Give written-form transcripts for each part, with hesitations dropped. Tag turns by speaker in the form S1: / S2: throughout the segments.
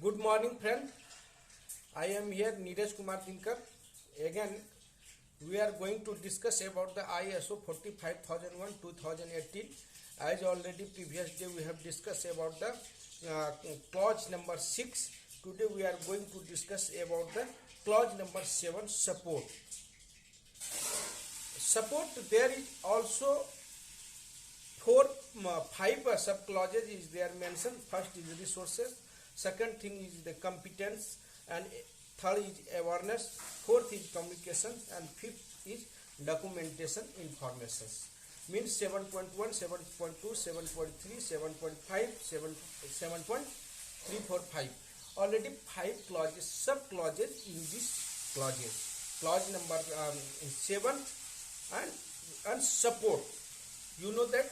S1: Good morning, friend. I am here, Neeraj Kumar Dinkar. Again, we are going to discuss about the ISO 45001 2018. As already previous day we have discussed about the clause number 6. Today we are going to discuss about the clause number 7, support. Support, there is also five sub clauses is there mentioned. First is resources, second thing is the competence, and third is awareness, fourth is communication, and fifth is documentation informations. Means 7.1, 7.2, 7.3, 7.5, 7.345. Already 5 clauses, sub clauses in this clauses. Clause number 7 and support. You know that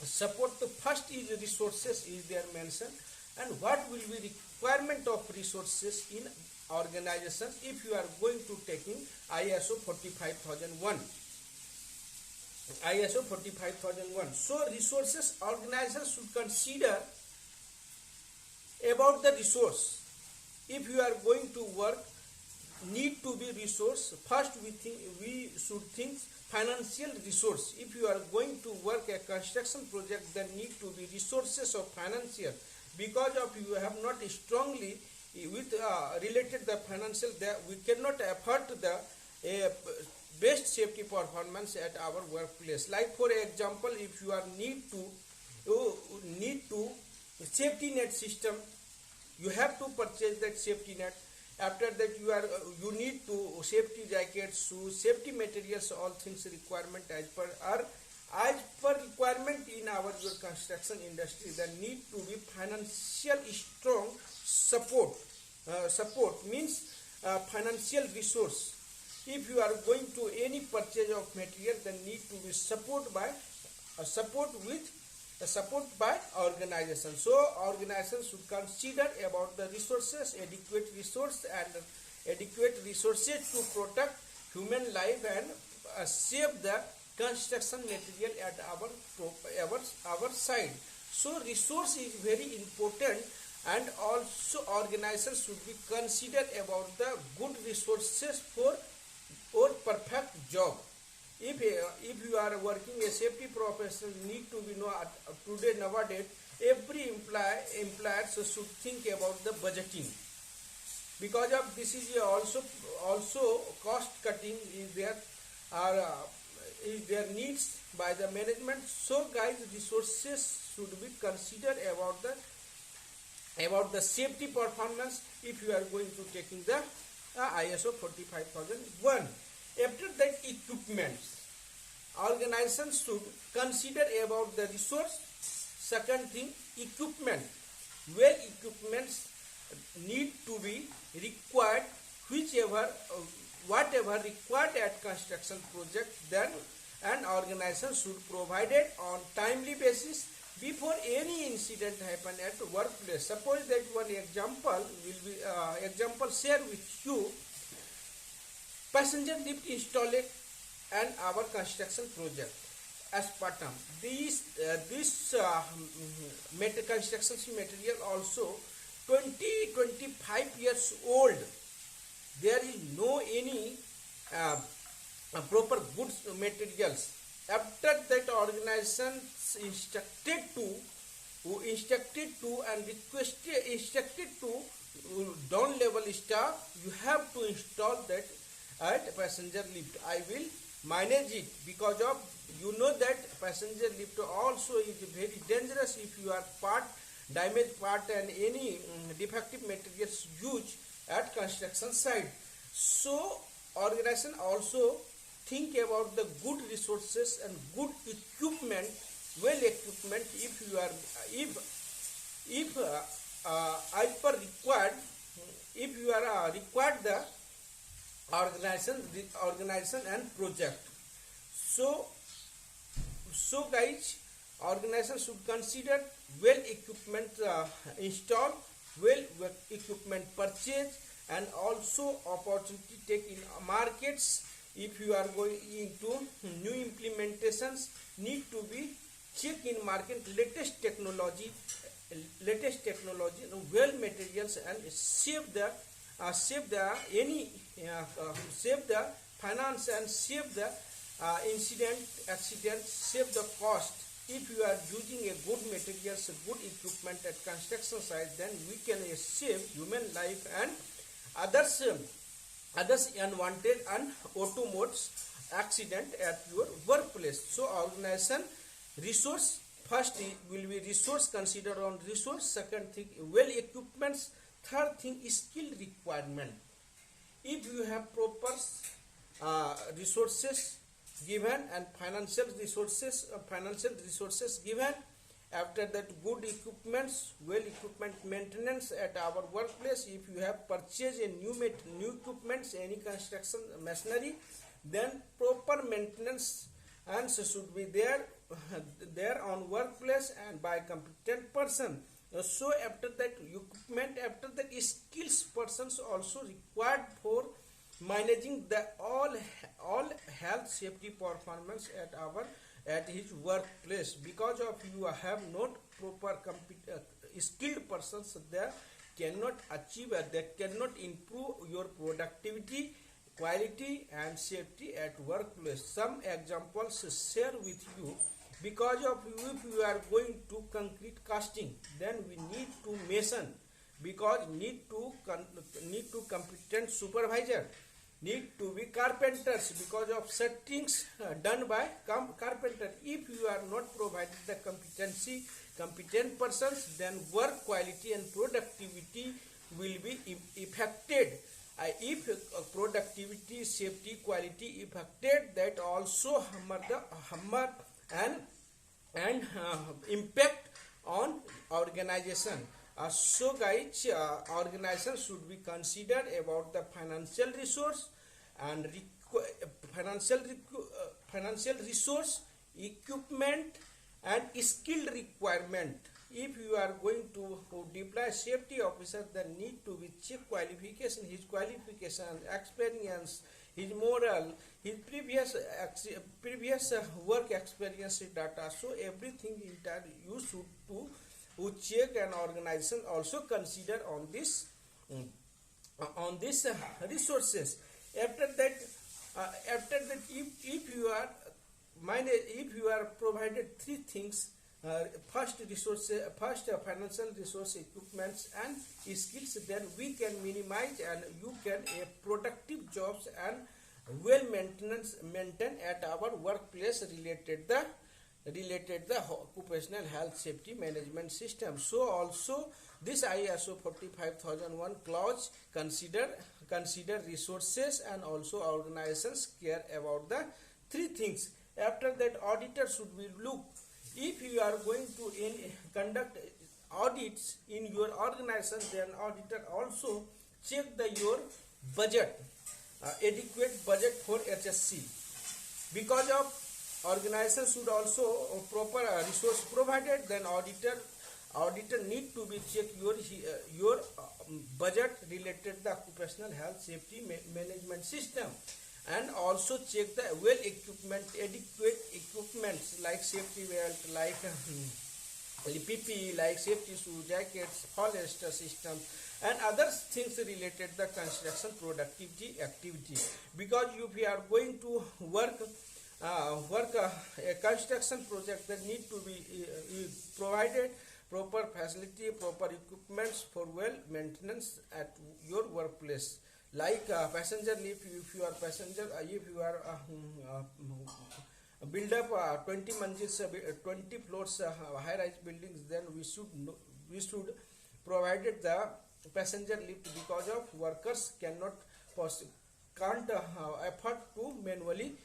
S1: support, the first is resources is there mentioned, and what will be requirement of resources in organizations if you are going to taking ISO 45001. ISO 45001. So resources, organizations should consider about the resource. If you are going to work, need to be resource. First we should think financial resource. If you are going to work a construction project, there need to be resources of financial, because of you have not strongly with related the financial, that we cannot afford the best safety performance at our workplace. Like for example, if you are need to safety net system, you have to purchase that safety net. After that you need to safety jackets, shoes, safety materials, all things requirement as per requirement in our construction industry. There need to be financial strong support. Support means financial resource. If you are going to any purchase of material, then need to be support by organization. So organization should consider about the resources, adequate resources to protect human life and save the construction material at our side. So resource is very important, and also organization should be considered about the good resources for perfect job. If you are working a safety professional, need to be know today nowadays every employer should think about the budgeting, because of this is also cost cutting is there needs by the management. So guys, resources should be considered about the safety performance if you are going to taking the ISO 45001. After that, equipment. Organizations should consider about the resource. Second thing, equipment. Well, equipments need to be required, whatever required at construction project, then an organization should provide it on timely basis before any incident happen at workplace. Suppose that one example will be share with you. Passenger lift installed and our construction project aspartame. Construction material also 20-25 years old. There is no any proper goods materials. After that, organization instructed to down level staff, you have to install that at passenger lift. I will manage it, because of you know that passenger lift also is very dangerous if you are damaged part and any defective materials used at construction site. So organization also think about the good resources and good equipment, well equipment. If you are as per required, if you are required the organization and project. So guys, organization should consider well equipment install, well equipment purchase, and also opportunity take in markets. If you are going into new implementations, need to be check in market latest technology latest technology, well materials, and save the any save the finance and save the accident, save the cost. If you are using a good materials, good equipment at construction site, then we can save human life and others unwanted and automotive accident at your workplace. So organization resource first will be resource, consider on resource. Second thing, well equipments. Third thing is skill requirement. If you have proper resources given and financial resources given, after that good equipments, well equipment maintenance at our workplace. If you have purchased a new equipments, any construction machinery, then proper maintenance and should be there on workplace and by competent person. So after that equipment, after that skills persons also required for managing the all health safety performance at his workplace. Because of you have not proper skilled persons, they cannot achieve, they cannot improve your productivity, quality and safety at workplace. Some examples share with you. Because of you, if you are going to concrete casting, then we need to mason, because need to competent supervisor, need to be carpenters, because of settings done by carpenter. If you are not provided the competent persons, then work quality and productivity will be affected. If productivity, safety, quality affected, that also hammer and impact on organization. So guys, organization should be considered about the financial resource and financial resource, equipment and skill requirement. If you are going to deploy safety officer, then need to be check qualification, his qualification, experience, his moral, his previous work experience data. So everything entire you should to check, and organization also consider on this resources. After that if you are provided three things, first financial resource, equipments and skills, then we can minimize and you can productive jobs and well maintain at our workplace related the occupational health safety management system. So also this ISO 45001 clause consider resources and also organizations care about the three things. After that, auditor should be look. If you are going to conduct audits in your organization, then auditor also check your budget, adequate budget for HSC. Because of organization should also proper resource provided, then auditor need to be check your budget related the occupational health safety management system, and also check the well equipment, adequate equipments like safety belt, like PPE, like safety shoes, jackets, Hollister system and other things related the construction productivity activity. Because if you are going to work a construction project, that need to be provided proper facility, proper equipments for well maintenance at your workplace. Like passenger lift, if you are passenger, if you are build up 20 manzils, 20 floors high-rise buildings, then we should provided the passenger lift, because of workers can't afford to manually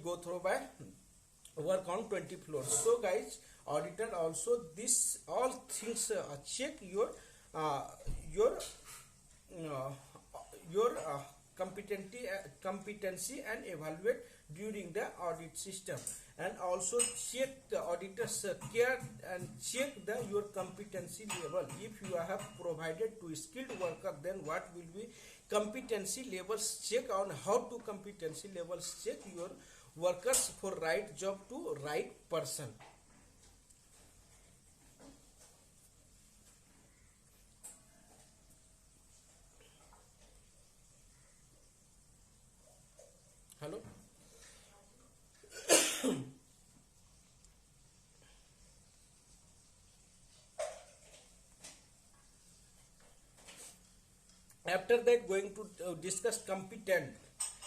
S1: go through by work on 20 floors. So guys, auditor also this all things check your competency and evaluate during the audit system, and also check the auditors care and check your competency level. If you have provided to skilled worker, then what will be competency levels check on how to competency levels check your workers for right job to right person. After that, going to discuss competent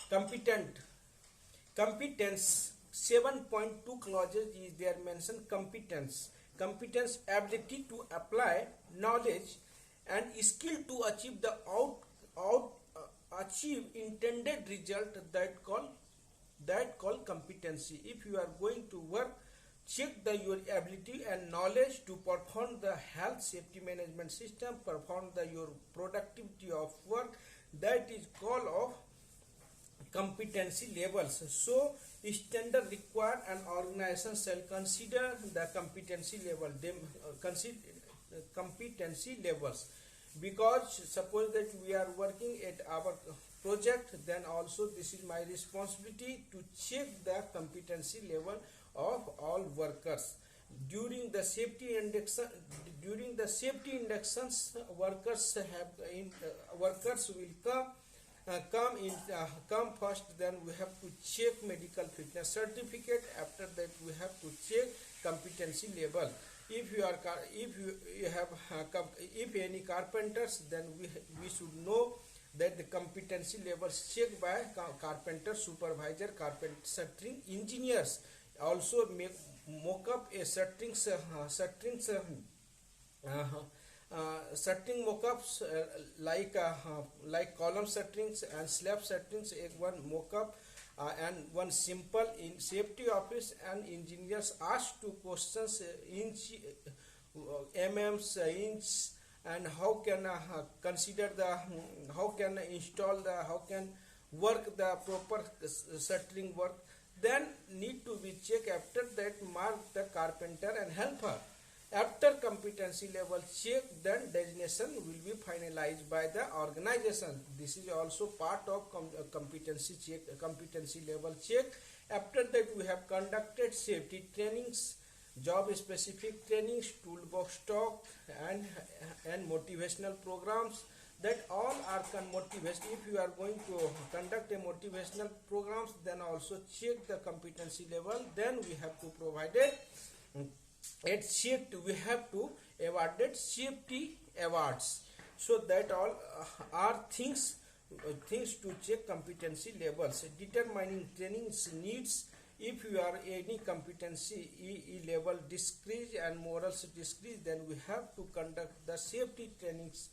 S1: competence. 7.2 clauses is there mentioned. Competence, ability to apply knowledge and skill to achieve the achieve intended result, that call competency. If you are going to work, check your ability and knowledge to perform the health safety management system, perform your productivity of work, that is call of competency levels. So standard required an organization shall consider the competency level. They consider competency levels, because suppose that we are working at our project, then also this is my responsibility to check the competency level of all workers. During the safety inductions, workers will come first. Then we have to check medical fitness certificate. After that, we have to check competency level. If you have if any carpenters, then we should know that the competency levels checked by carpenter supervisor, carpenter shuttering engineers. Also make mock up a shutting mock-ups like column shutterings and slab shutterings. One mock-up and one simple in safety office, and engineers asked two questions: inch, mm's, inch, and how can consider the how can install the how can work the proper shuttering work. Then need to be checked. After that, mark the carpenter and helper. After competency level check, then designation will be finalized by the organization. This is also part of competency check, competency level check. After that, we have conducted safety trainings, job specific trainings, toolbox talk, and motivational programs. That all are motivation. If you are going to conduct a motivational programs, then also check the competency level. Then we have to provide it. At shift, we have to awarded safety awards. So that all are things to check competency levels. Determining trainings needs. If you are any competency level decrease and morals decrease, then we have to conduct the safety trainings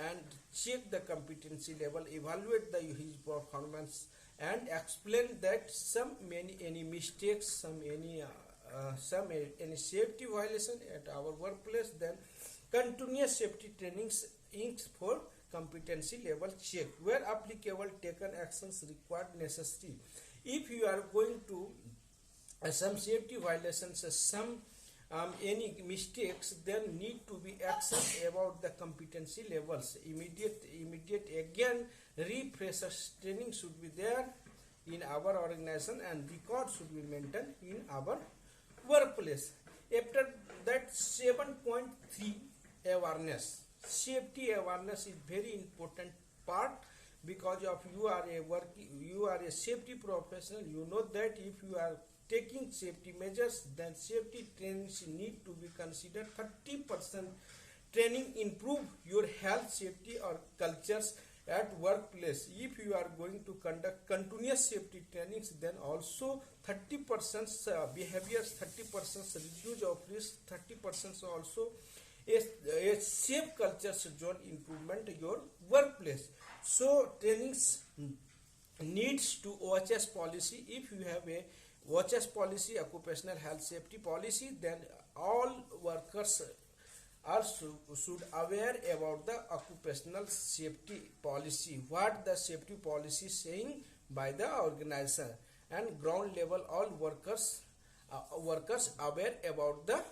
S1: and check the competency level, evaluate his performance, and explain that any mistakes, any safety violation at our workplace. Then continuous safety trainings aims for competency level check. Where applicable, taken actions required necessary. If you are going to some safety violations, any mistakes, then need to be action about the competency levels. Immediate again refreshers training should be there in our organization, and record should be maintained in our workplace. After that, 7.3 awareness. Safety awareness is very important part, because of you are a safety professional. You know that if you are taking safety measures, then safety trainings need to be considered. 30% training improve your health, safety or cultures at workplace. If you are going to conduct continuous safety trainings, then also 30% behaviors, 30% reduce of risk, 30% also a safe culture zone improvement your workplace. So trainings needs to OHS policy. If you have a OHS policy, occupational health safety policy, then all workers should aware about the occupational safety policy, what the safety policy is saying by the organization, and ground level all workers aware about the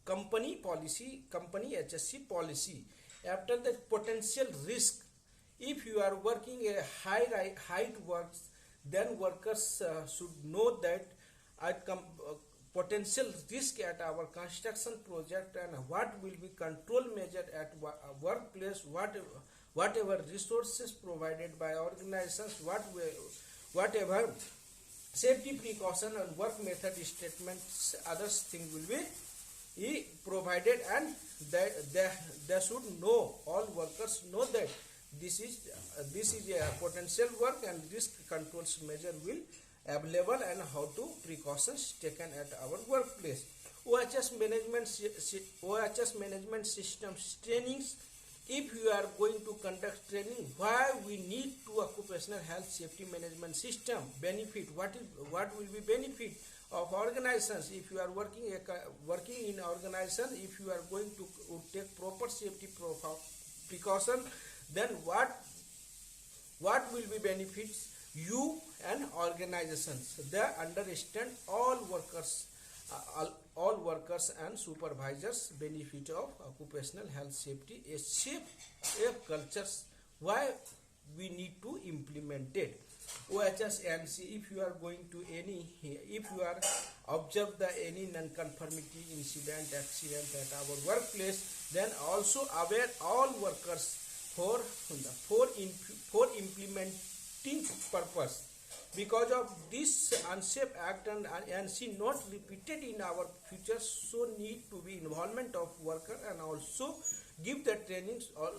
S1: company policy, company HSC policy. After that, potential risk. If you are working a height works, then workers should know that potential risk at our construction project, and what will be control measure at workplace, whatever resources provided by organizations, whatever safety precaution and work method statements, others thing will be provided, and they should know, all workers know that this is a potential work and risk controls measure will available and how to precautions taken at our workplace. OHS management systems trainings. If you are going to conduct training, why we need to occupational health safety management system benefit, what will be benefit of organizations. If you are working in organization, if you are going to take proper safety precaution, then what will be benefits you and organizations. They understand all workers and supervisors benefit of occupational health safety, a cultures why we need to implement it. OHS and see if you are going to if you are observe any non-conformity incident accident at our workplace, then also aware all workers for implementing purpose. Because of this unsafe act and see not repeated in our future, so need to be involvement of worker and also give the trainings or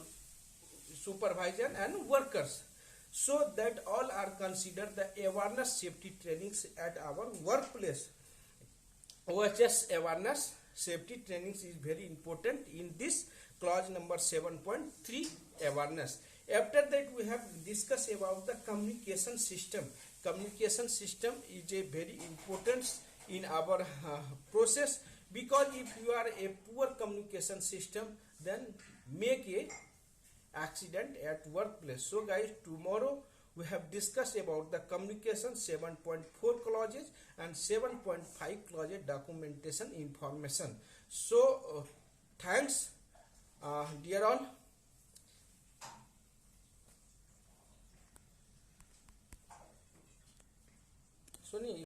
S1: supervisor and workers, so that all are considered the awareness safety trainings at our workplace. OHS awareness safety trainings is very important in this clause number 7.3 awareness. After that, we have discussed about the communication system. Communication system is a very important in our process, because if you are a poor communication system, then make a accident at workplace. So guys, tomorrow we have discussed about the communication 7.4 clauses and 7.5 clauses documentation information. So thanks dear all. Sony